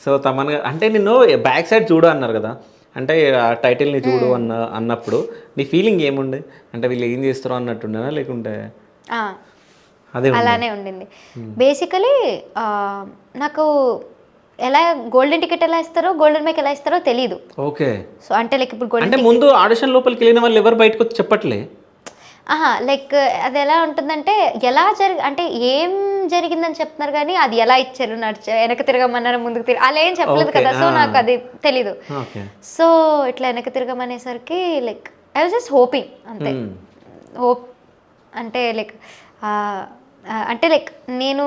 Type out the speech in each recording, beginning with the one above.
So Thaman అంటే నిన్ను back side చూడు అన్నారు కదా, అంటే ఆ టైటిల్ని చూడు అన్నప్పుడు నీ ఫీలింగ్ ఏముండే? అంటే వీళ్ళు ఏం చేస్తారో అన్నట్టుండేనా, లేకుంటే ఆ, అదే ఉండే? అలానే ఉండింది. బేసికలీ నాకు ఎలా గోల్డెన్ టికెట్ ఎలా ఇస్తారో, గోల్డెన్ మైక్ ఎలా ఇస్తారో తెలీదు. ఓకే. సో అంటే లైక్ ఇప్పుడు అంటే గోల్డెన్ ముందు ఆడిషన్ లోపలికి వెళ్ళిన వాళ్ళు ఎవరు బయటకు వచ్చి చెప్పట్లే? లైక్ అది ఎలా ఉంటుందంటే ఎలా అంటే ఏం జరిగిందని చెప్తున్నారు కానీ అది ఎలా ఇచ్చారు, వెనక తిరగమన్నారు, ముందుకు అలా ఏం చెప్పలేదు ఓకే. కదా. సో నాకు అది తెలీదు. ఓకే. సో ఇట్లా వెనక తిరగమనేసరికి like I was just hoping అంతే. హోప్ అంటే లైక్ అంటే లైక్ నేను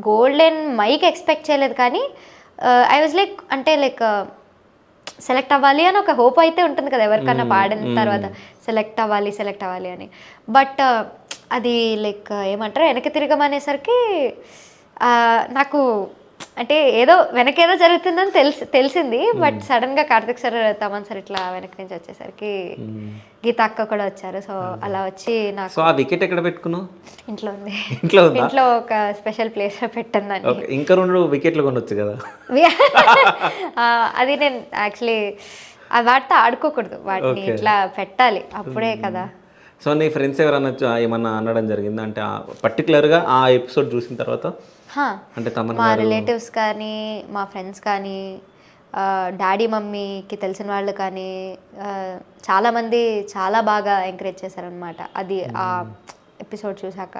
గోల్డెన్ మైక్ ఎక్స్పెక్ట్ చేయలేదు, కానీ ఐ వాజ్ లైక్ అంటే లైక్ సెలెక్ట్ అవ్వాలి అని ఒక హోప్ అయితే ఉంటుంది కదా ఎవరికన్నా పాడిన తర్వాత, సెలెక్ట్ అవ్వాలి అని. బట్ అది లైక్ ఏమంటారు, వెనక్కి తిరగమనేసరికి నాకు అంటే ఏదో వెనకేదో జరుగుతుందని తెలిసింది. బట్ సడన్గా కార్తిక్ సార్, తమన్ సార్ ఇట్లా వెనక నుంచి వచ్చేసరికి గీత అక్క కూడా వచ్చారు. సో అలా వచ్చి నాకు. సో ఆ వికెట్ ఎక్కడ పెట్టుకున్నావు? ఇంట్లో ఉంది. ఇంట్లో ఉందా? ఇంట్లో ఒక స్పెషల్ ప్లేస్లో పెట్టిందని. ఓకే. ఇంకా 2 వికెట్లు కొనొచ్చు కదా. అది నేను యాక్చువల్లీ వాటితో ఆడుకోకూడదు, వాటిని ఇట్లా పెట్టాలి అప్పుడే కదా. సో నీ ఫ్రెండ్స్ ఎవరన్నా ఏమన్నా అనడం జరిగిందా, అంటే పర్టికులర్గా ఆ ఎపిసోడ్ చూసిన తర్వాత? అంటే మా రిలేటివ్స్ కానీ, మా ఫ్రెండ్స్ కానీ, డాడీ మమ్మీకి తెలిసిన వాళ్ళు కానీ చాలామంది చాలా బాగా ఎంకరేజ్ చేశారనమాట అది ఆ ఎపిసోడ్ చూసాక.